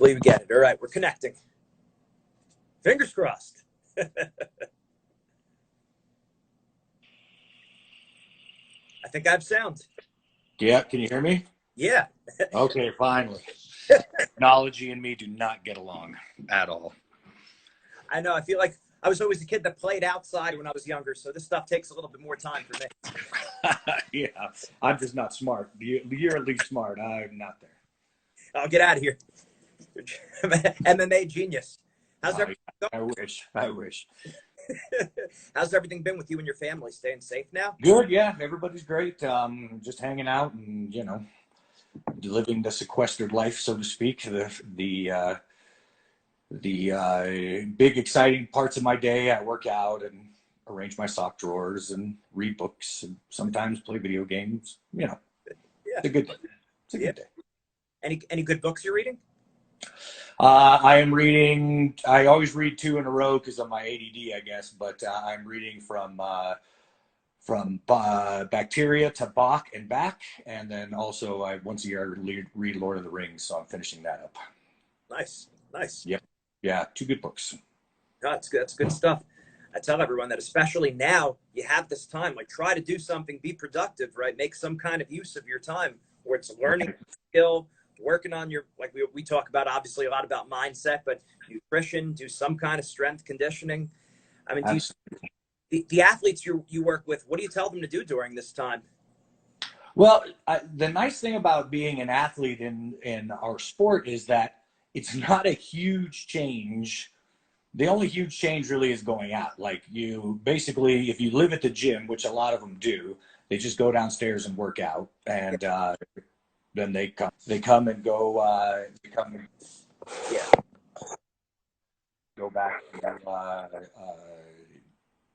Hopefully we get it. All right, we're connecting. Fingers crossed. I think I have sound. Yeah, can you hear me? Yeah. Okay, finally. Technology and me do not get along at all. I know. I feel like I was always a kid that played outside when I was younger, so this stuff takes a little bit more time for me. Yeah, I'm just not smart. You're at least smart. I'm not there. I'll get out of here. MMA genius. How's everything going? I wish. How's everything been with you and your family? Staying safe now? Good, yeah. Everybody's great. Just hanging out and, living the sequestered life, so to speak. The big exciting parts of my day, I work out and arrange my sock drawers and read books and sometimes play video games. Yeah. It's a good day. It's a good day. Any good books you're reading? I am reading. I always read two in a row because of my ADD, I guess. But I'm reading from Bacteria to Bach and back, and then also once a year I read Lord of the Rings, so I'm finishing that up. Nice. Yep. Yeah, two good books. Oh, that's good. That's good stuff. I tell everyone that, especially now, you have this time. Like, try to do something, be productive, right? Make some kind of use of your time, where it's learning a skill, working on your, like we talk about, obviously a lot about mindset, but nutrition, do some kind of strength conditioning. I mean, the athletes you work with, what do you tell them to do during this time? Well, the nice thing about being an athlete in our sport is that it's not a huge change. The only huge change really is going out. Like, you basically, if you live at the gym, which a lot of them do, they just go downstairs and work out, and then they come and go. Go back and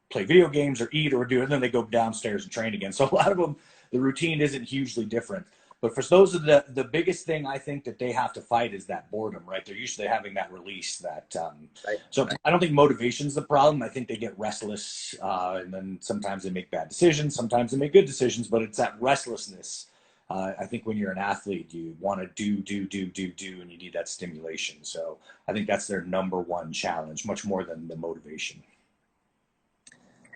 play video games or eat or do, and then they go downstairs and train again. So a lot of them, the routine isn't hugely different. But for those of the biggest thing I think that they have to fight is that boredom, right? They're usually having that release that. So I don't think motivation's the problem. I think they get restless, and then sometimes they make bad decisions. Sometimes they make good decisions, but it's that restlessness. I think when you're an athlete, you want to do, and you need that stimulation. So I think that's their number one challenge, much more than the motivation.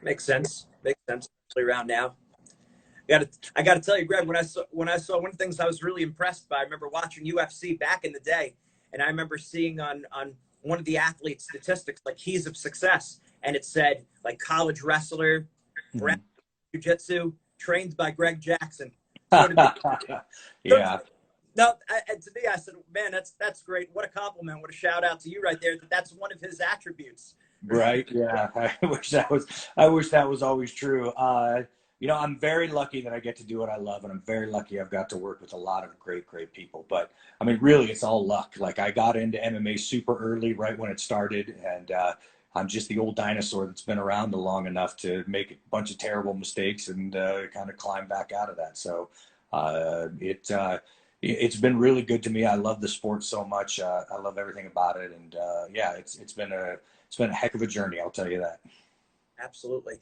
Makes sense. Especially around now. I got to tell you, Greg, when I saw one of the things I was really impressed by, I remember watching UFC back in the day, and I remember seeing on one of the athletes' statistics, like, keys of success, and it said, like, college wrestler, jiu-jitsu, trained by Greg Jackson. Yeah. No, to me, I said, man, that's great. What a compliment. What a shout out to you right there. That's one of his attributes. Right. Yeah. I wish that was always true. I'm very lucky that I get to do what I love, and I'm very lucky I've got to work with a lot of great people. But I mean, really, it's all luck. Like, I got into MMA super early, right when it started, and I'm just the old dinosaur that's been around long enough to make a bunch of terrible mistakes and kind of climb back out of that. So it's been really good to me. I love the sport so much. I love everything about it, and it's been a heck of a journey. I'll tell you that. Absolutely.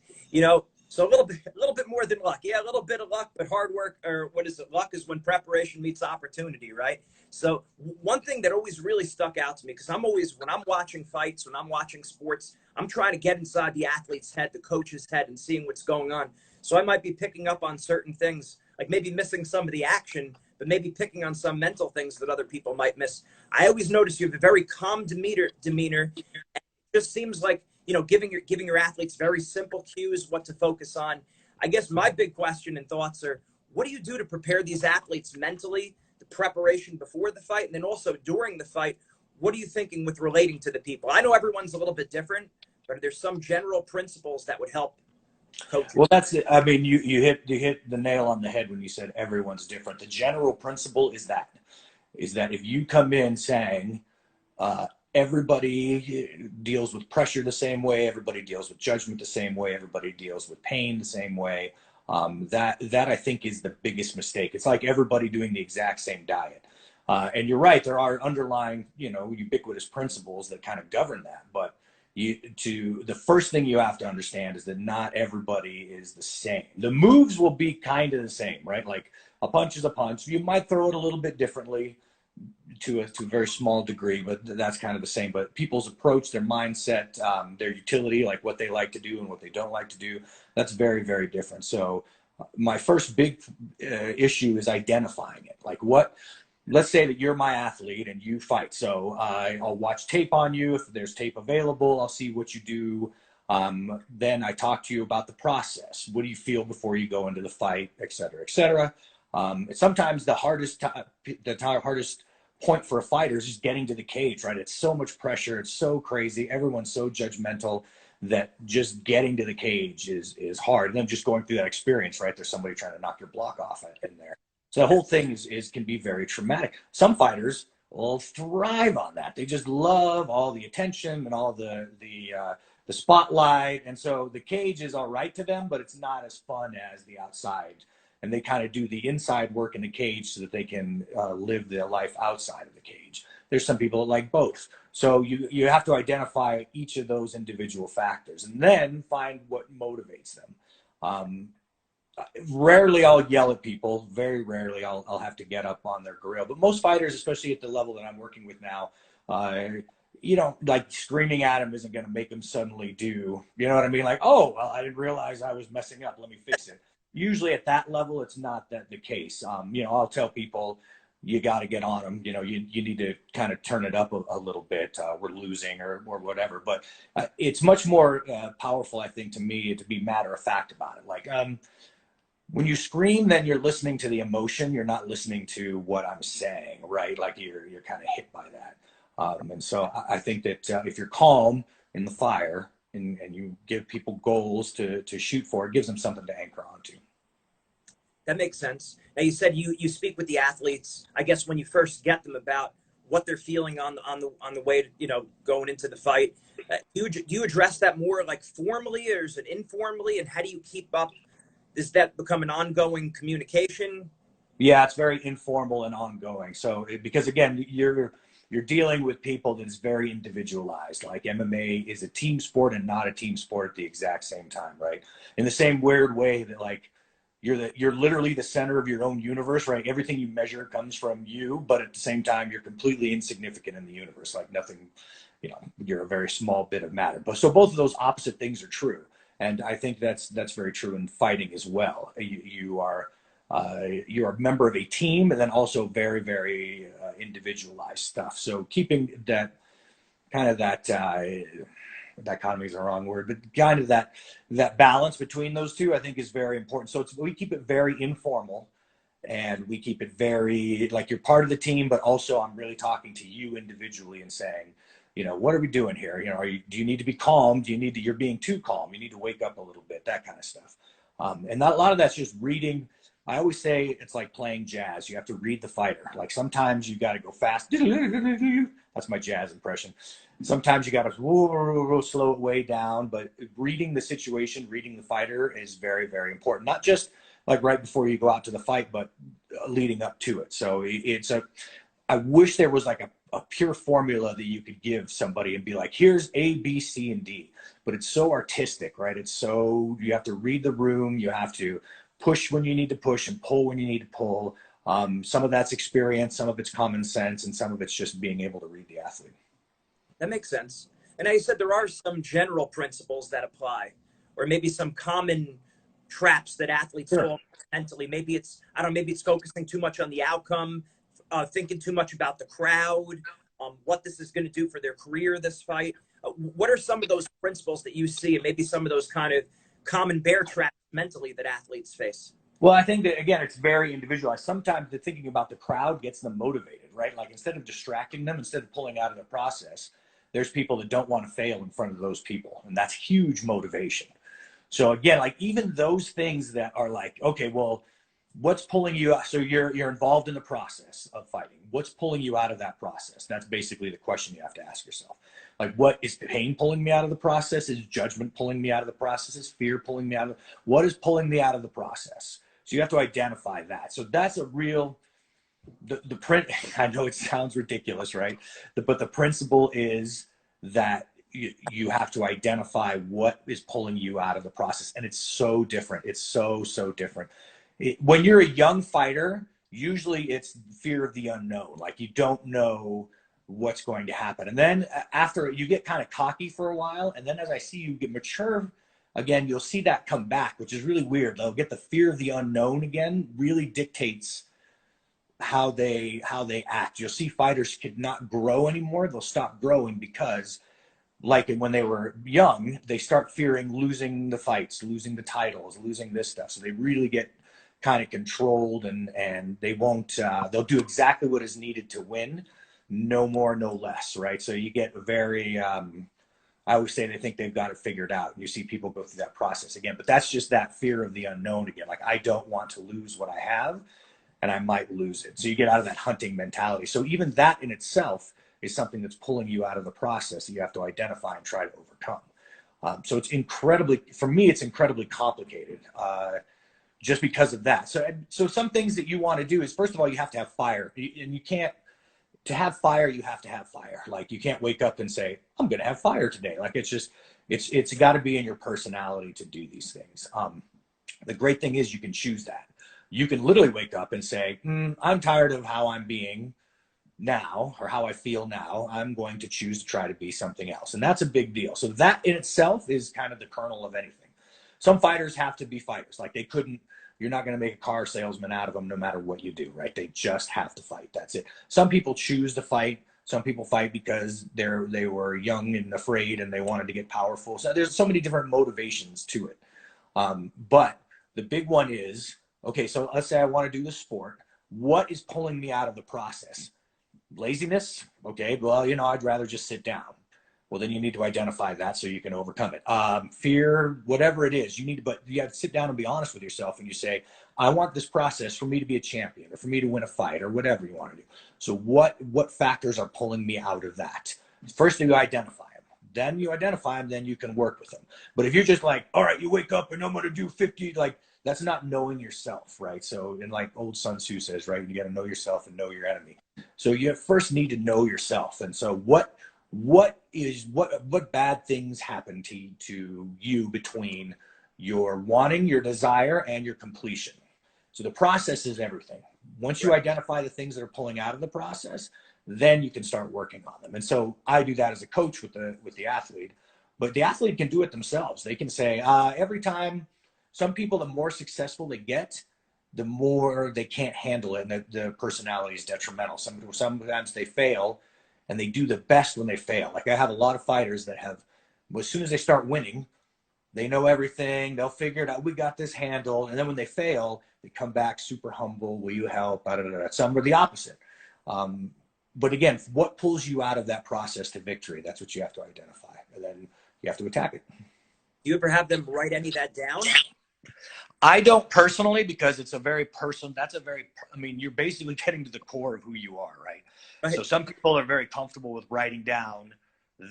So a little bit more than luck. Yeah, a little bit of luck, but hard work, or what is it? Luck is when preparation meets opportunity, right? So one thing that always really stuck out to me, because when I'm watching fights, when I'm watching sports, I'm trying to get inside the athlete's head, the coach's head, and seeing what's going on. So I might be picking up on certain things, like maybe missing some of the action, but maybe picking on some mental things that other people might miss. I always notice you have a very calm demeanor. It just seems like, giving your athletes very simple cues, what to focus on. I guess my big question and thoughts are, what do you do to prepare these athletes mentally, the preparation before the fight, and then also during the fight? What are you thinking with relating to the people? I know everyone's a little bit different, but there's some general principles that would help coach. Well, that's it. I mean, you hit the nail on the head when you said everyone's different. The general principle is that if you come in saying, everybody deals with pressure the same way, everybody deals with judgment the same way, everybody deals with pain the same way, that I think is the biggest mistake. It's like everybody doing the exact same diet. And you're right, there are underlying, ubiquitous principles that kind of govern that. But the first thing you have to understand is that not everybody is the same. The moves will be kind of the same, right? Like, a punch is a punch. You might throw it a little bit differently, to a very small degree, but that's kind of the same. But people's approach, their mindset, their utility, like what they like to do and what they don't like to do, that's very, very different. So my first big issue is identifying it. Like let's say that you're my athlete and you fight. So I'll watch tape on you. If there's tape available, I'll see what you do. Then I talk to you about the process. What do you feel before you go into the fight, et cetera, et cetera. Sometimes the hardest point for a fighter is just getting to the cage, right? It's so much pressure. It's so crazy. Everyone's so judgmental that just getting to the cage is hard. And then just going through that experience, right? There's somebody trying to knock your block off in there. So the whole thing can be very traumatic. Some fighters will thrive on that. They just love all the attention and all the spotlight. And so the cage is all right to them, but it's not as fun as the outside. And they kind of do the inside work in the cage so that they can live their life outside of the cage. There's some people that like both. So you have to identify each of those individual factors and then find what motivates them. Rarely I'll yell at people. Very rarely I'll have to get up on their grill. But most fighters, especially at the level that I'm working with now, like screaming at them isn't going to make them suddenly do, you know what I mean? Like, oh, well, I didn't realize I was messing up. Let me fix it. Usually at that level, it's not the case. I'll tell people, you got to get on them. You need to kind of turn it up a little bit. We're losing or whatever. But it's much more powerful, I think, to me to be matter of fact about it. Like when you scream, then you're listening to the emotion. You're not listening to what I'm saying, right? Like you're kind of hit by that. And so I think that if you're calm in the fire and you give people goals to shoot for, it gives them something to anchor onto. That makes sense. Now you said you speak with the athletes, I guess, when you first get them about what they're feeling on the way to, going into the fight. Do you address that more like formally, or is it informally? And how do you keep up? Does that become an ongoing communication? Yeah, it's very informal and ongoing. So because again, you're dealing with people that is very individualized. Like MMA is a team sport and not a team sport at the exact same time, right? In the same weird way that like you're literally the center of your own universe, right? Everything you measure comes from you, but at the same time, you're completely insignificant in the universe. Like nothing, you're a very small bit of matter. But so both of those opposite things are true. And I think that's very true in fighting as well. You're a member of a team, and then also very, very individualized stuff. So keeping that kind of that dichotomy is the wrong word, but kind of that balance between those two, I think, is very important. So we keep it very informal, and we keep it very like you're part of the team, but also I'm really talking to you individually and saying, what are we doing here? Do you need to be calm? You're being too calm. You need to wake up a little bit, that kind of stuff. And a lot of that's just reading. I always say it's like playing jazz. You have to read the fighter. Like sometimes you got to go fast. That's my jazz impression. Sometimes you got to slow it way down, but reading the situation, reading the fighter is very, very important. Not just like right before you go out to the fight, but leading up to it. So I wish there was like a pure formula that you could give somebody and be like, here's A, B, C, and D. But it's so artistic, right? You have to read the room. You have to push when you need to push and pull when you need to pull. Some of that's experience, some of it's common sense, and some of it's just being able to read the athlete. That makes sense. And I said there are some general principles that apply, or maybe some common traps that athletes fall mentally. Maybe it's focusing too much on the outcome, thinking too much about the crowd, what this is going to do for their career, this fight. What are some of those principles that you see, and maybe some of those kind of common bear traps mentally that athletes face? Well, I think that, again, it's very individualized. Sometimes the thinking about the crowd gets them motivated, right? Like instead of distracting them, instead of pulling out of the process, there's people that don't want to fail in front of those people. And that's huge motivation. So again, like even those things that are like, okay, well, what's pulling you out? So you're involved in the process of fighting. What's pulling you out of that process? That's basically the question you have to ask yourself. Like, what is pain pulling me out of the process? Is judgment pulling me out of the process? Is fear pulling me out of what is pulling me out of the process? So you have to identify that. So that's a real, the print, I know it sounds ridiculous, right? But the principle is that you have to identify what is pulling you out of the process. And it's so different. It's so different. When you're a young fighter, usually it's fear of the unknown. Like you don't know what's going to happen. And then after you get kind of cocky for a while, and then as I see you get mature again, you'll see that come back, which is really weird. They'll get the fear of the unknown again, really dictates how they act. You'll see fighters could not grow anymore. They'll stop growing because like when they were young, they start fearing losing the fights, losing the titles, losing this stuff. So they really get kind of controlled, and they won't, they'll do exactly what is needed to win, no more, no less, right? So you get a very, I always say they think they've got it figured out. And you see people go through that process again, but that's just that fear of the unknown again. Like, I don't want to lose what I have, and I might lose it. So you get out of that hunting mentality. So even that in itself is something that's pulling you out of the process that you have to identify and try to overcome. So it's incredibly, for me, it's incredibly complicated just because of that. So some things that you want to do is, first of all, you have to have fire, and you can't, to have fire, you have to have fire. Like, you can't wake up and say, I'm going to have fire today. Like, it's just, it's got to be in your personality to do these things. The great thing is you can choose that. You can literally wake up and say, I'm tired of how I'm being now, or how I feel now. I'm going to choose to try to be something else. And that's a big deal. So that in itself is kind of the kernel of anything. Some fighters have to be fighters. Like, you're not going to make a car salesman out of them no matter what you do, right? They just have to fight. That's it. Some people choose to fight. Some people fight because they were young and afraid and they wanted to get powerful. So there's so many different motivations to it. But the big one is, okay, so let's say I want to do the sport. What is pulling me out of the process? Laziness? Okay, well, I'd rather just sit down. Well, then you need to identify that so you can overcome it. Fear, whatever it is, you have to sit down and be honest with yourself, and you say, I want this process for me to be a champion, or for me to win a fight, or whatever you want to do. So what factors are pulling me out of that? First, you identify them. Then you identify them, then you can work with them. But if you're just like, all right, you wake up and I'm going to do 50, like, that's not knowing yourself, right? So, and like old Sun Tzu says, right, you got to know yourself and know your enemy. So you first need to know yourself. And so what bad things happen to you between your wanting, your desire, and your completion? So the process is everything. Once you identify the things that are pulling out of the process, then you can start working on them. And so I do that as a coach with the athlete, but the athlete can do it themselves. They can say, every time, some people, the more successful they get, the more they can't handle it, and the personality is detrimental. Sometimes they fail, and they do the best when they fail. Like, I have a lot of fighters that have, as soon as they start winning, they know everything. They'll figure it out. We got this handled. And then when they fail, they come back super humble. Will you help? Some are the opposite. But again, what pulls you out of that process to victory? That's what you have to identify, and then you have to attack it. Do you ever have them write any of that down? I don't personally, because it's a very personal, you're basically getting to the core of who you are, right? So some people are very comfortable with writing down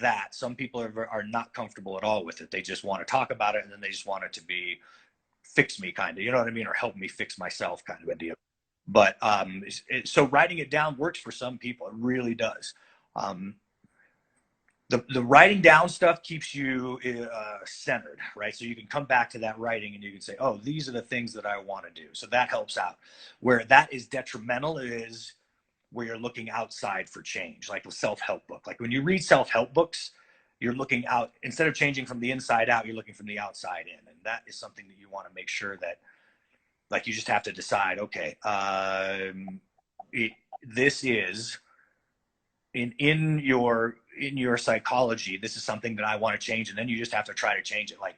that. Some people are not comfortable at all with it. They just want to talk about it, and then they just want it to be fix me kind of, you know what I mean? Or help me fix myself kind of idea. But so writing it down works for some people. It really does. The writing down stuff keeps you centered, right? So you can come back to that writing and you can say, oh, these are the things that I want to do. So that helps out. Where that is detrimental is where you're looking outside for change, like a self-help book. Like when you read self-help books, you're looking out, instead of changing from the inside out, you're looking from the outside in. And that is something that you want to make sure that, like, you just have to decide, okay, this is in your psychology, this is something that I want to change. And then you just have to try to change it. Like,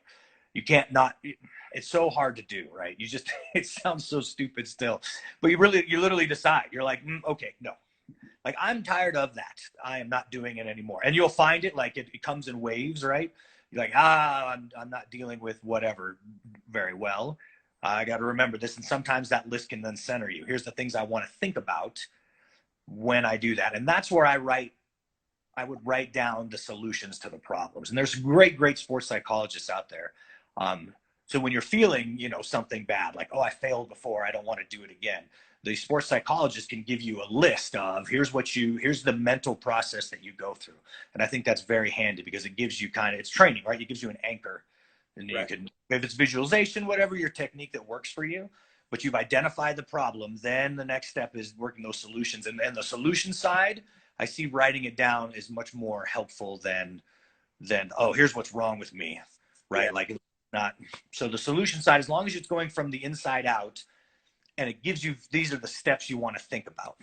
you can't not, it's so hard to do, right? You just, it sounds so stupid still, but you literally decide. You're like, okay, no, like, I'm tired of that. I am not doing it anymore. And you'll find it, like, it comes in waves, right? You're like, I'm not dealing with whatever very well. I got to remember this. And sometimes that list can then center you. Here's the things I want to think about when I do that. And that's where I would write down the solutions to the problems. And there's great sports psychologists out there. So when you're feeling, something bad, like, oh, I failed before, I don't want to do it again, the sports psychologist can give you a list of here's the mental process that you go through. And I think that's very handy, because it gives you it's training, right? It gives you an anchor, and you can, if it's visualization, whatever your technique that works for you. but you've identified the problem. Then the next step is working those solutions. And the solution side, I see writing it down is much more helpful than, oh, here's what's wrong with me, right? Yeah. Like, not. So the solution side, as long as it's going from the inside out, and it gives you, these are the steps you want to think about.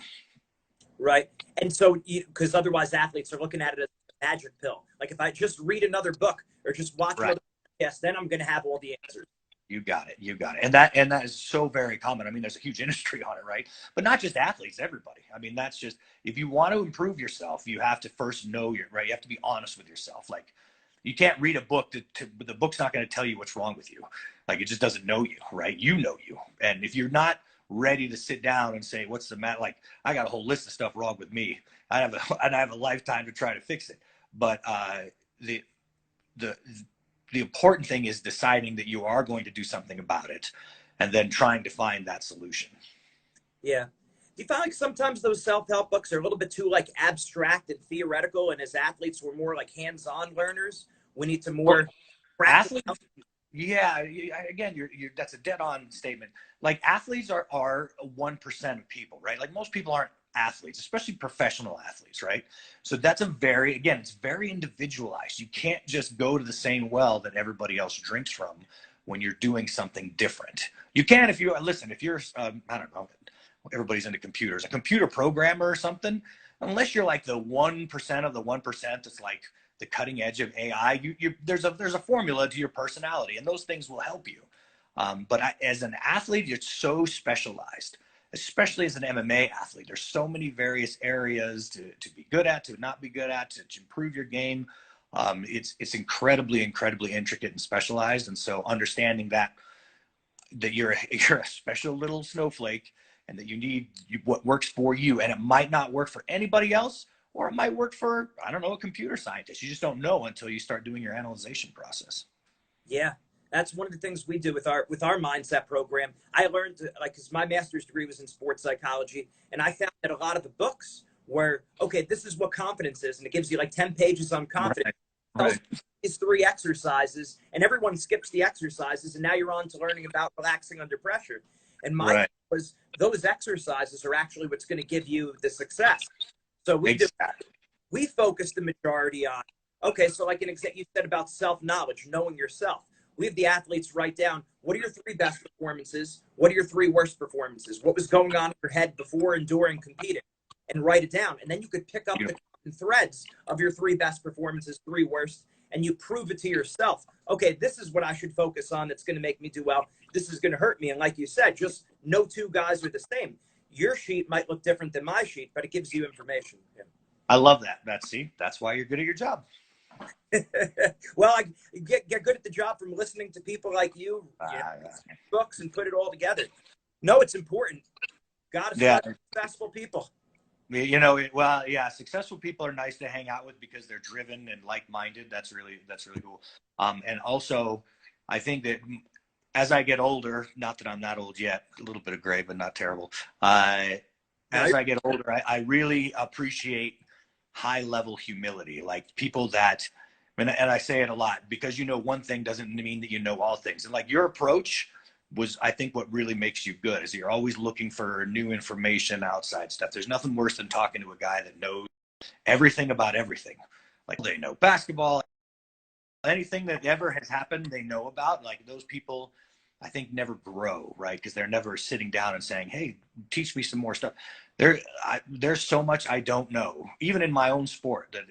Right. And so, because otherwise athletes are looking at it as a magic pill. Like if I just read another book or just watch another podcast, then I'm going to have all the answers. You got it. You got it. And that is so very common. I mean, there's a huge industry on it, right? But not just athletes, everybody. I mean, that's just, if you want to improve yourself, you have to first know right. You have to be honest with yourself. Like, you can't read a book the book's not going to tell you what's wrong with you. Like, it just doesn't know you, right? You know you. And if you're not ready to sit down and say, what's the matter? Like, I got a whole list of stuff wrong with me. I have a lifetime to try to fix it. But the important thing is deciding that you are going to do something about it and then trying to find that solution. Yeah. Do you find like sometimes those self-help books are a little bit too like abstract and theoretical, and as athletes we're more like hands-on learners? We need to more athletes. Yeah, again, that's a dead-on statement. Like, athletes are 1% of people, right? Like, most people aren't athletes, especially professional athletes, right? So that's it's very individualized. You can't just go to the same well that everybody else drinks from when you're doing something different. You can if you're, I don't know, everybody's into computers, a computer programmer or something, unless you're like the 1% of the 1% that's like the cutting edge of AI, there's a formula to your personality, and those things will help you. But as an athlete, you're so specialized, especially as an MMA athlete. There's so many various areas to be good at, to not be good at, to improve your game. It's incredibly intricate and specialized. And so understanding that you're a special little snowflake, and that you need what works for you, and it might not work for anybody else, or it might work for, I don't know, a computer scientist. You just don't know until you start doing your analyzation process. Yeah. That's one of the things we do with our MindZ program. I learned, like, because my master's degree was in sports psychology, and I found that a lot of the books were, okay, this is what confidence is, and it gives you like 10 pages on confidence. Right. These 3 exercises, and everyone skips the exercises, and now you're on to learning about relaxing under pressure. And my was those exercises are actually what's going to give you the success. So we focus the majority on, okay, so like you said about self-knowledge, knowing yourself. We have the athletes write down, what are your 3 best performances? What are your 3 worst performances? What was going on in your head before and during competing? And write it down. And then you could pick up the threads of your 3 best performances, 3 worst, and you prove it to yourself. Okay, this is what I should focus on that's going to make me do well. This is going to hurt me. And like you said, just no 2 guys are the same. Your sheet might look different than my sheet, but it gives you information. Yeah. I love that. That's why you're good at your job. Well, I get good at the job from listening to people like you, books, and put it all together. No, it's important. Got to study successful people. Successful people are nice to hang out with because they're driven and like-minded. That's really cool. And also, I think that as I get older, not that I'm that old yet, a little bit of gray, but not terrible. As I get older, I really appreciate high-level humility, like people that, and I say it a lot, because you know one thing doesn't mean that you know all things. And like, your approach was, I think, what really makes you good is you're always looking for new information, outside stuff. There's nothing worse than talking to a guy that knows everything about everything. Like, they know basketball, anything that ever has happened, they know about. Like, those people, I think, never grow, right? Because they're never sitting down and saying, hey, teach me some more stuff. There's so much I don't know, even in my own sport, that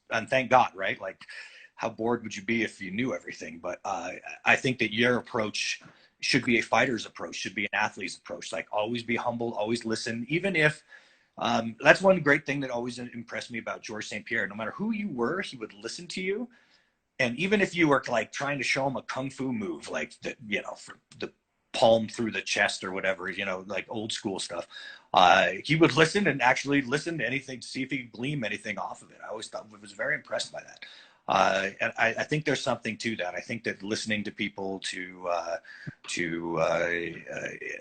and thank God, right? Like, how bored would you be if you knew everything? But I think that your approach should be a fighter's approach, should be an athlete's approach. Like, always be humble, always listen. Even if, that's one great thing that always impressed me about Georges St-Pierre. No matter who you were, he would listen to you. And even if you were like trying to show him a kung fu move, like for the palm through the chest or whatever, like old school stuff, he would listen and actually listen to anything to see if he could glean anything off of it. I always was very impressed by that. And I think there's something to that. I think that listening to people, to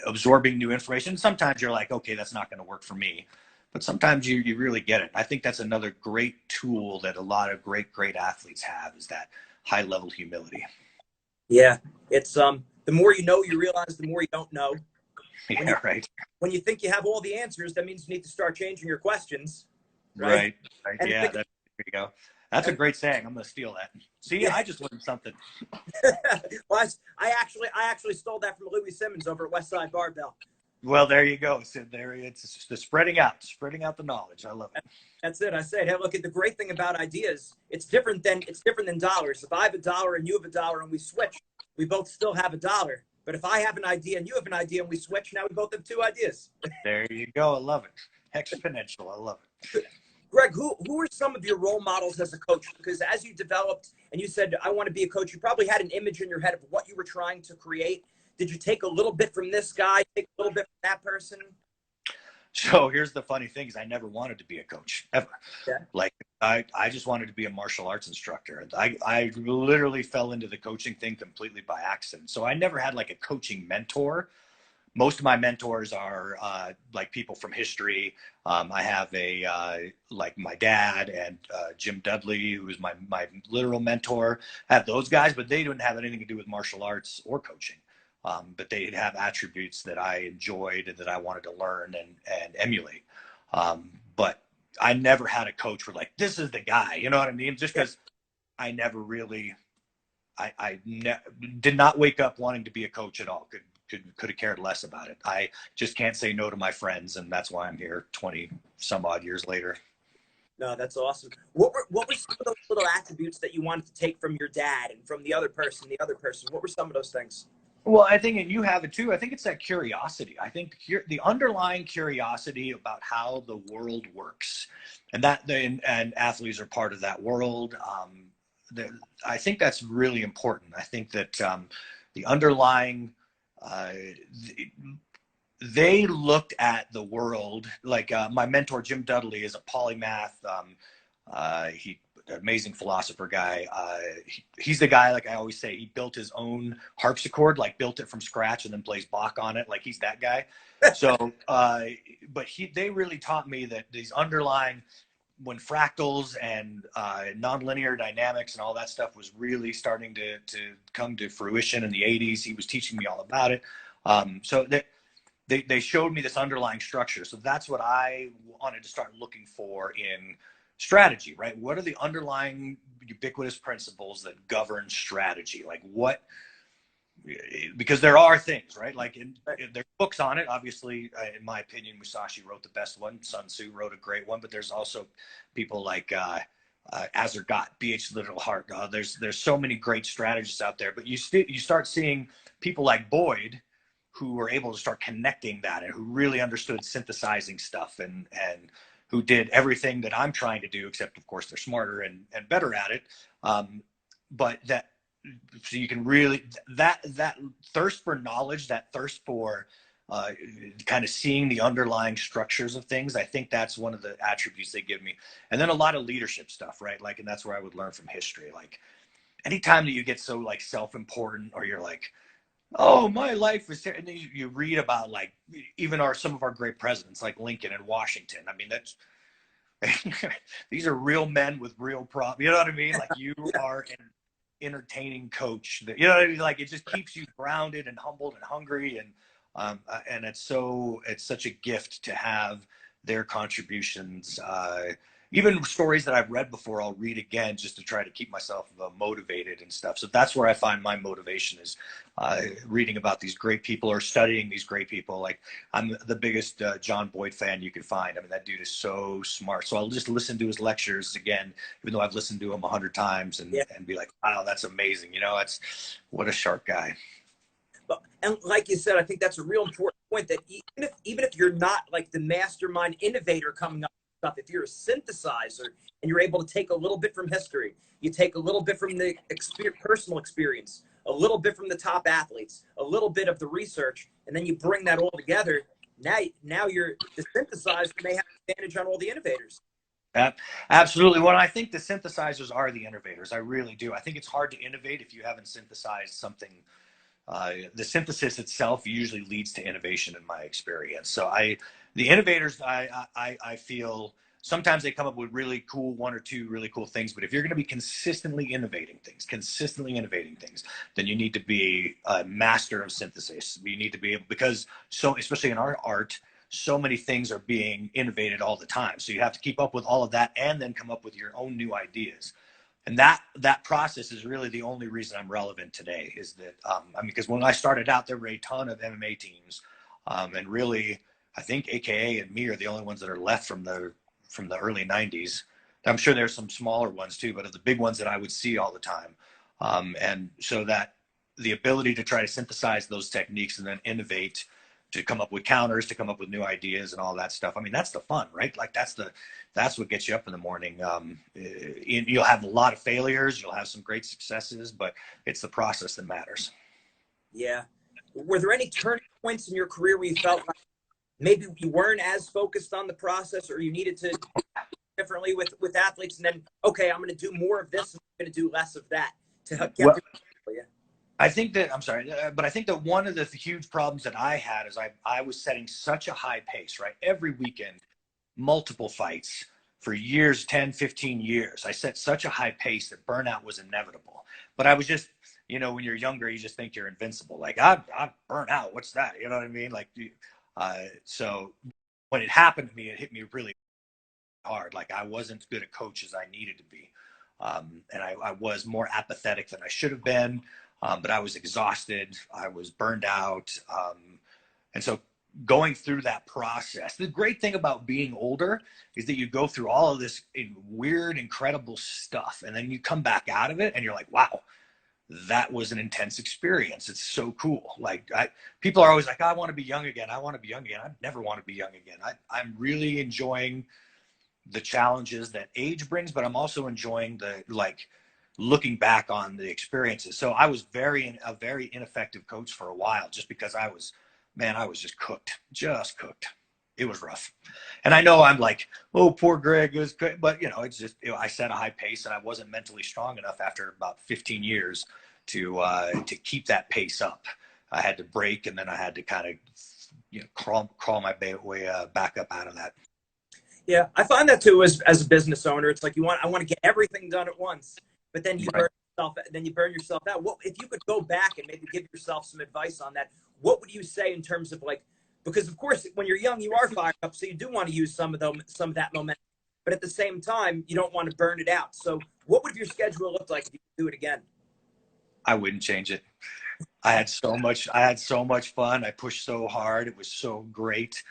absorbing new information, sometimes you're like, okay, that's not going to work for me. But sometimes you really get it. I think that's another great tool that a lot of great athletes have, is that high level humility. Yeah, it's the more you know, you realize the more you don't know. When you, Yeah, right. when you think you have all the answers, that means you need to start changing your questions, right? Right. Right. And Yeah. There you go. That's a and great saying. I'm going to steal that. See, yeah. I just learned something. Well, I actually stole that from Louis Simmons over at Westside Barbell. Well, there you go. So there it's the spreading out the knowledge. I love it. That's it. I said, hey, look, at the great thing about ideas, it's different than dollars. If I have a dollar and you have a dollar and we switch, we both still have a dollar. But if I have an idea and you have an idea and we switch, now we both have two ideas. There you go. I love it. Exponential. I love it. Greg, who are some of your role models as a coach? Because as you developed and you said, I want to be a coach, you probably had an image in your head of what you were trying to create. Did you take a little bit from this guy, take a little bit from that person? So here's the funny thing is I never wanted to be a coach ever. Yeah. Like I just wanted to be a martial arts instructor. I literally fell into the coaching thing completely by accident. So I never had like a coaching mentor. Most of my mentors are like people from history. I have like my dad and Jim Dudley, who is my literal mentor. I have those guys, but they didn't have anything to do with martial arts or coaching. But they have attributes that I enjoyed and that I wanted to learn and emulate. But I never had a coach where like, this is the guy, you know what I mean? Just because I never really, did not wake up wanting to be a coach at all. Could have cared less about it. I just can't say no to my friends, and that's why I'm here 20 some odd years later. No, that's awesome. What were some of those little attributes that you wanted to take from your dad and from the other person, What were some of those things? Well, I think you have it too. I think it's that curiosity. I think the underlying curiosity about how the world works, and and athletes are part of that world. I think that's really important. I think that the underlying they looked at the world like my mentor Jim Dudley is a polymath. He amazing philosopher guy. He's the guy, like I always say, he built his own harpsichord, like built it from scratch and then plays Bach on it. Like he's that guy. So, but they really taught me that these underlying, when fractals and nonlinear dynamics and all that stuff was really starting to come to fruition in the 80s, he was teaching me all about it. So they showed me this underlying structure. So that's what I wanted to start looking for in strategy, right? What are the underlying ubiquitous principles that govern strategy? Like what, because there are things, right? Like there's books on it. Obviously, in my opinion, Musashi wrote the best one. Sun Tzu wrote a great one, but there's also people like Azergat, B.H. Littlehart. There's so many great strategists out there, but you start seeing people like Boyd who were able to start connecting that and who really understood synthesizing stuff and who did everything that I'm trying to do, except of course they're smarter and better at it. But that, so you can really, that thirst for knowledge, that thirst for kind of seeing the underlying structures of things, I think that's one of the attributes they give me. And then a lot of leadership stuff, right? Like, and that's where I would learn from history. Like anytime that you get so like self-important or you're like, oh, my life is here. And then you read about like even some of our great presidents like Lincoln and Washington. I mean, that's these are real men with real problems. You know what I mean? Like you are an entertaining coach that, you know what I mean? Like it just keeps you grounded and humbled and hungry. And it's such a gift to have their contributions. Even stories that I've read before, I'll read again just to try to keep myself motivated and stuff. So that's where I find my motivation is reading about these great people or studying these great people. Like I'm the biggest John Boyd fan you could find. I mean, that dude is so smart. So I'll just listen to his lectures again, even though I've listened to him 100 times and be like, wow, that's amazing. You know, what a sharp guy. And like you said, I think that's a real important point that even if you're not like the mastermind innovator coming up with stuff, if you're a synthesizer and you're able to take a little bit from history, you take a little bit from the personal experience, a little bit from the top athletes, a little bit of the research, and then you bring that all together. Now you're the synthesizer may have an advantage on all the innovators. Absolutely. Well, I think the synthesizers are the innovators. I really do. I think it's hard to innovate if you haven't synthesized something. The synthesis itself usually leads to innovation in my experience. So the innovators, I feel sometimes they come up with really cool, one or two really cool things. But if you're going to be consistently innovating things, then you need to be a master of synthesis. You need to be able, because so, especially in our art, so many things are being innovated all the time. So you have to keep up with all of that and then come up with your own new ideas. And that process is really the only reason I'm relevant today, is that, I mean, because when I started out, there were a ton of MMA teams. And really, I think AKA and me are the only ones that are left from the early 90s. I'm sure there's some smaller ones too, but of the big ones that I would see all the time. And so that the ability to try to synthesize those techniques and then innovate, to come up with counters, to come up with new ideas and all that stuff. I mean, that's the fun, right? Like that's what gets you up in the morning. You'll have a lot of failures, you'll have some great successes, but it's the process that matters. Yeah. Were there any turning points in your career where you felt like maybe you weren't as focused on the process, or you needed to differently with athletes, and then, okay, I'm going to do more of this and I'm going to do less of that to get well, you? I think that, I'm sorry, but I think that one of the huge problems that I had is I was setting such a high pace, right? Every weekend, multiple fights for years, 10, 15 years. I set such a high pace that burnout was inevitable. But I was just, you know, when you're younger, you just think you're invincible. Like, I'm burnt out. What's that? You know what I mean? Like, so when it happened to me, it hit me really hard. Like, I wasn't as good a coach as I needed to be. And I was more apathetic than I should have been. But I was exhausted. I was burned out. And so going through that process, the great thing about being older is that you go through all of this weird, incredible stuff. And then you come back out of it and you're like, wow, that was an intense experience. It's so cool. Like, people are always like, I want to be young again. I want to be young again. I never want to be young again. I'm really enjoying the challenges that age brings, but I'm also enjoying looking back on the experiences. So I was a very ineffective coach for a while, just because I was just cooked. It was rough. And I know I'm like, oh, poor Greg, it was good. But, you know, it's just, I set a high pace and I wasn't mentally strong enough after about 15 years to keep that pace up. I had to break, and then I had to kind of, you know, crawl my way back up out of that. Yeah, I find that too as a business owner. It's like I want to get everything done at once, but then you burn yourself out. Well, if you could go back and maybe give yourself some advice on that, what would you say in terms of, like, because of course when you're young you are fired up, so you do want to use some of that momentum, but at the same time you don't want to burn it out. So what would your schedule look like if you could do it again? I wouldn't change it. I had so much fun. I pushed so hard. It was so great.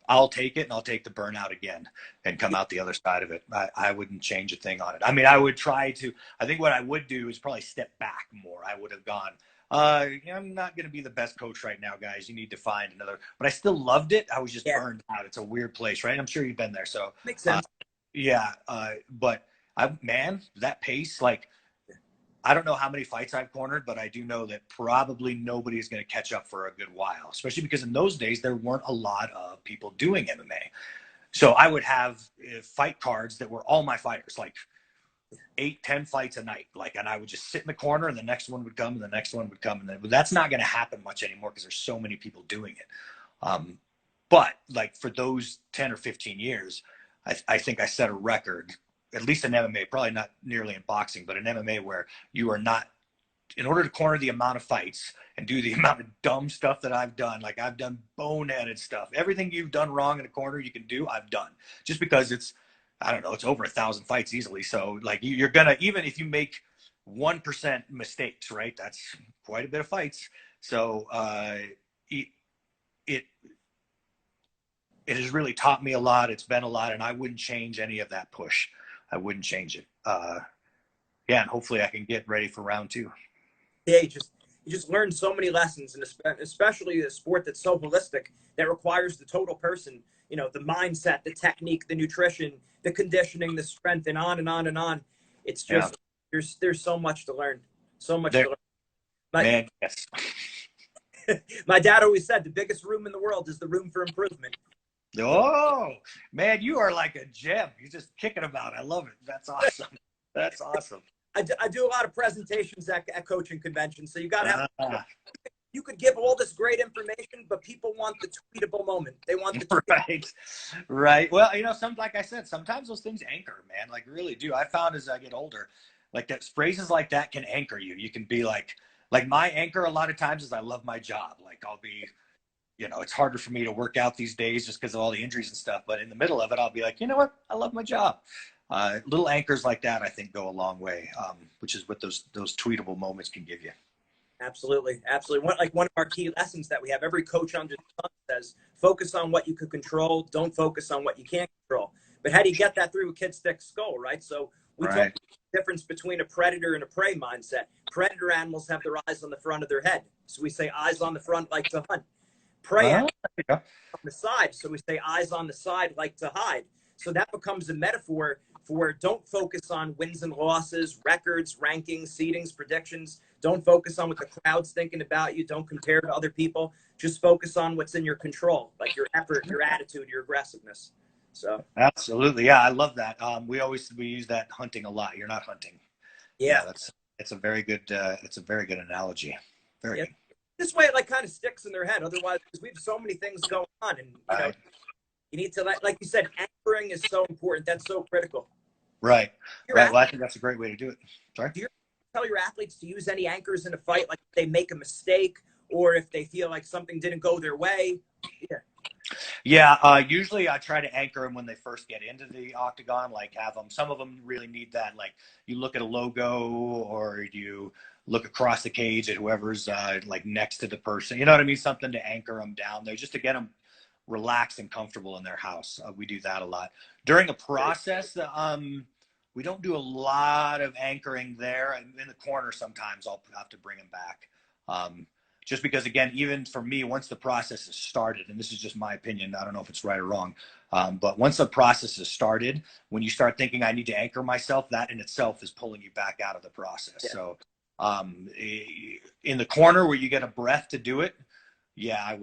I'll take it, and I'll take the burnout again and come out the other side of it. I wouldn't change a thing on it. I mean, I would try to. I think what I would do is probably step back more. I would have gone, I'm not going to be the best coach right now, guys. You need to find another. But I still loved it. I was just burned out. It's a weird place, right? I'm sure you've been there. So makes sense. But that pace, like, I don't know how many fights I've cornered, but I do know that probably nobody's going to catch up for a good while, especially because in those days, there weren't a lot of people doing MMA. So I would have fight cards that were all my fighters, like 8-10 fights a night. Like, and I would just sit in the corner, and the next one would come, and the next one would come. And then, but that's not going to happen much anymore because there's so many people doing it. But like, for those 10 or 15 years, I think I set a record, at least in MMA, probably not nearly in boxing, but in MMA, where you are not, in order to corner the amount of fights and do the amount of dumb stuff that I've done, like I've done boneheaded stuff. Everything you've done wrong in a corner you can do, I've done. Just because it's, I don't know, it's over 1,000 fights easily. So like, you're gonna, even if you make 1% mistakes, right? That's quite a bit of fights. So it has really taught me a lot. It's been a lot, and I wouldn't change any of that push. I wouldn't change it. And hopefully I can get ready for round 2. Yeah, you just learn so many lessons, and especially a sport that's so holistic, that requires the total person, you know, the mindset, the technique, the nutrition, the conditioning, the strength, and on and on and on. It's just, there's so much to learn. So much to learn. Yes. My dad always said the biggest room in the world is the room for improvement. Oh, man, you are like a gem. You're just kicking about it. I love it. That's awesome. That's awesome. I do a lot of presentations at coaching conventions, so you got to have you could give all this great information, but people want the tweetable moment. They want the right, right. Well, like I said, sometimes those things anchor, man. Like really do. I found as I get older, like that phrases like that can anchor you. You can be like my anchor a lot of times is I love my job. Like I'll be, it's harder for me to work out these days just because of all the injuries and stuff. But in the middle of it, I'll be like, you know what? I love my job. Little anchors like that, I think, go a long way, which is what those tweetable moments can give you. Absolutely. Absolutely. One of our key lessons that we have, every coach under the sun says, focus on what you can control. Don't focus on what you can't control. But how do you get that through a kid's thick skull, right? So we talk about the difference between a predator and a prey mindset. Predator animals have their eyes on the front of their head. So we say eyes on the front like to hunt. Prey animals on the side. So we say eyes on the side like to hide. So that becomes a metaphor for don't focus on wins and losses, records, rankings, seedings, predictions. Don't focus on what the crowd's thinking about you. Don't compare to other people. Just focus on what's in your control, like your effort, your attitude, your aggressiveness. So absolutely, yeah, I love that. We use that hunting a lot. You're not hunting. Yeah, it's a very good analogy. Very good. This way, it kind of sticks in their head. Otherwise, because we have so many things going on, and you need to, like you said, anchoring is so important. That's so critical. Right. Right. Well, I think that's a great way to do it. Sorry. Do you tell your athletes to use any anchors in a fight, like if they make a mistake or if they feel like something didn't go their way? Yeah. Usually I try to anchor them when they first get into the octagon, like have them. Some of them really need that. Like you look at a logo or you look across the cage at whoever's like next to the person. You know what I mean? Something to anchor them down there, just to get them relaxed and comfortable in their house. We do that a lot during a process. We don't do a lot of anchoring there. In the corner, sometimes I'll have to bring them back. Just because, again, even for me, once the process is started, and this is just my opinion, I don't know if it's right or wrong, but once the process is started, when you start thinking I need to anchor myself, that in itself is pulling you back out of the process. Yeah. So in the corner where you get a breath to do it, yeah, I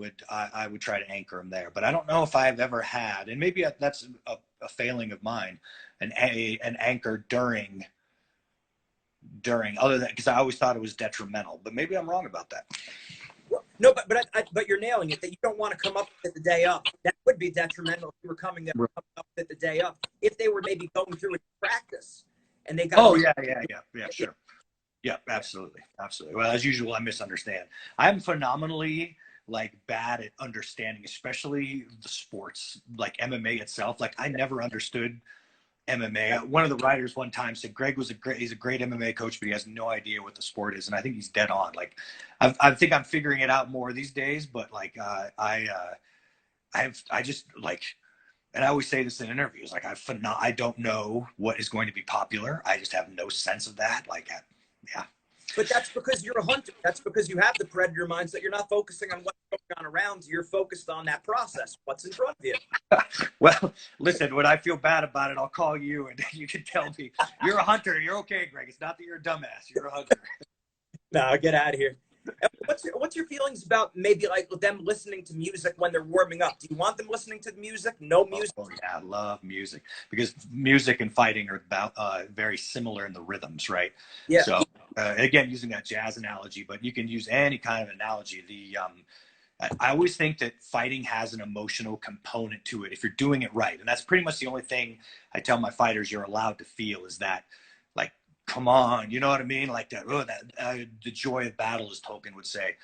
would try to anchor them there. But I don't know if I've ever had, and maybe that's a failing of mine, an anchor during other than, because I always thought it was detrimental, but maybe I'm wrong about that. Well, no, but you're nailing it, that you don't want to come up with it the day up. That would be detrimental if you were coming up with it the day up. If they were maybe going through it in practice and they got yeah, sure. Yeah, absolutely. Well, as usual, I misunderstand. I'm phenomenally bad at understanding, especially the sports, like MMA itself. Like I never understood MMA. One of the writers one time said Greg he's a great MMA coach, but he has no idea what the sport is. And I think he's dead on. Like I think I'm figuring it out more these days, but I just and I always say this in interviews, I don't know what is going to be popular. I just have no sense of that. Yeah. But that's because you're a hunter. That's because you have the predator mindset. You're not focusing on what's going on around you. You're focused on that process, what's in front of you. Well, listen, when I feel bad about it, I'll call you and you can tell me, you're a hunter. You're okay, Greg. It's not that you're a dumbass. You're a hunter. No, get out of here. What's your feelings about maybe them listening to music when they're warming up? Do you want them listening to the music? No music? Oh yeah, I love music because music and fighting are about very similar in the rhythms, right? Yeah. So again, using that jazz analogy, but you can use any kind of analogy. I always think that fighting has an emotional component to it if you're doing it right, and that's pretty much the only thing I tell my fighters you're allowed to feel is that, come on, you know what I mean? The joy of battle, as Tolkien would say,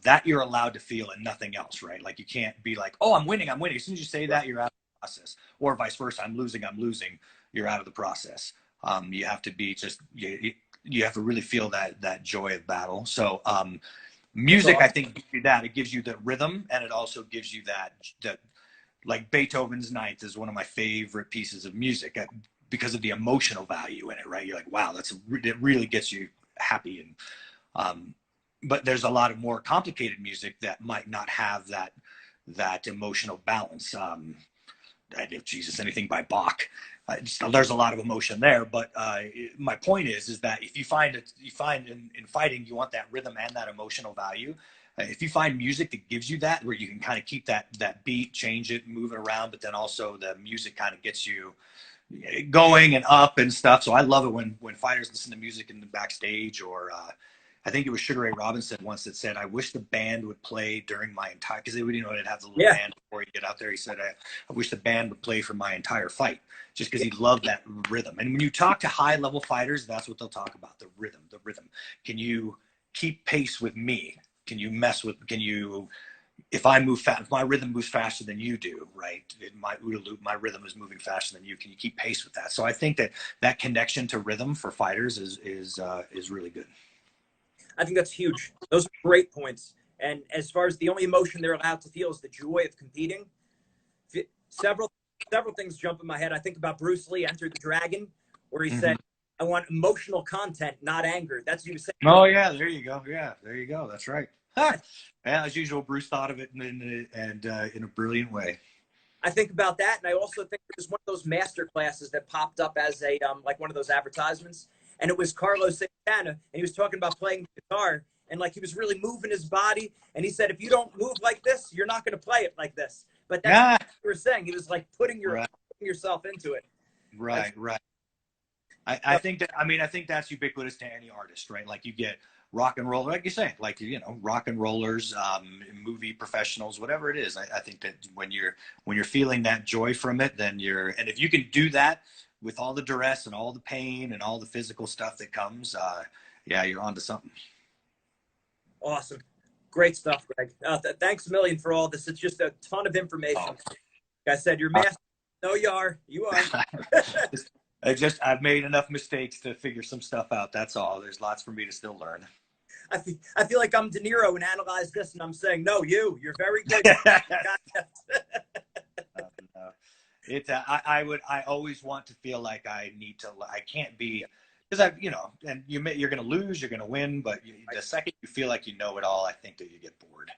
that you're allowed to feel and nothing else, right? Like you can't be like, oh, I'm winning. As soon as you say that, you're out of the process, or vice versa. I'm losing. You're out of the process. You have to be you have to really feel that joy of battle. So music, I think, gives you that. It gives you the rhythm, and it also gives you that like Beethoven's Ninth is one of my favorite pieces of music. Because of the emotional value in it, right? You're like, wow, it really gets you happy. And but there's a lot of more complicated music that might not have that emotional balance. Jesus, anything by Bach, there's a lot of emotion there. But my point is that if you find in fighting, you want that rhythm and that emotional value. If you find music that gives you that, where you can kind of keep that beat, change it, move it around, but then also the music kind of gets you going and up and stuff. So I love it when fighters listen to music in the backstage, or I think it was Sugar Ray Robinson once that said, "I wish the band would play during my entire," because you know it has a little band before you get out there. He said, "I wish the band would play for my entire fight," just because he loved that rhythm. And when you talk to high level fighters, that's what they'll talk about: the rhythm, the rhythm. Can you keep pace with me? Can you mess with? Can you? If I move fast, if my rhythm moves faster than you do, right? My OODA loop, my rhythm is moving faster than you. Can you keep pace with that? So I think that connection to rhythm for fighters is really good. I think that's huge. Those are great points. And as far as the only emotion they're allowed to feel is the joy of competing, several things jump in my head. I think about Bruce Lee, Enter the Dragon, where he said, "I want emotional content, not anger." That's what he was saying. Oh yeah, there you go. Yeah, there you go. That's right. Yeah, as usual, Bruce thought of it in a brilliant way. I think about that, and I also think there was one of those master classes that popped up as a like one of those advertisements, and it was Carlos Santana, and he was talking about playing guitar, and like he was really moving his body, and he said, "If you don't move like this, you're not going to play it like this." But that's what you were saying. He was like putting yourself into it. Right, right. I think that, I mean, I think that's ubiquitous to any artist, right? Like you get rock and roll, like you say, like, you know, rock and rollers, movie professionals, whatever it is. I think that when you're feeling that joy from it, then and if you can do that with all the duress and all the pain and all the physical stuff that comes, yeah, you're onto something. Awesome. Great stuff, Greg. Thanks a million for all this. It's just a ton of information. Like I said, you're master. No, you are. You are. I've made enough mistakes to figure some stuff out. That's all. There's lots for me to still learn. I feel like I'm De Niro and analyze this, and I'm saying, no, you're very good. I always want to feel like I can't be, because and you're going to lose, you're going to win, but the second you feel like you know it all, I think that you get bored,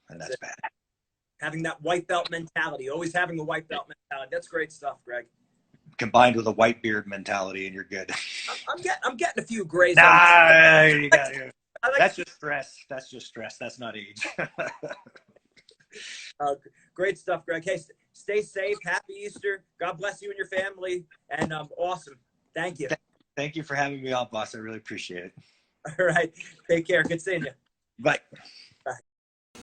and that's bad. Having that white belt mentality, always having a white belt mentality. That's great stuff, Greg. Combined with a white beard mentality, and you're good. I'm getting a few grays. That's just stress. That's just stress. That's not age. Great stuff, Greg. Hey, stay safe. Happy Easter. God bless you and your family. And awesome. Thank you. Thank you for having me on, boss. I really appreciate it. All right. Take care. Good seeing you. Bye. Bye.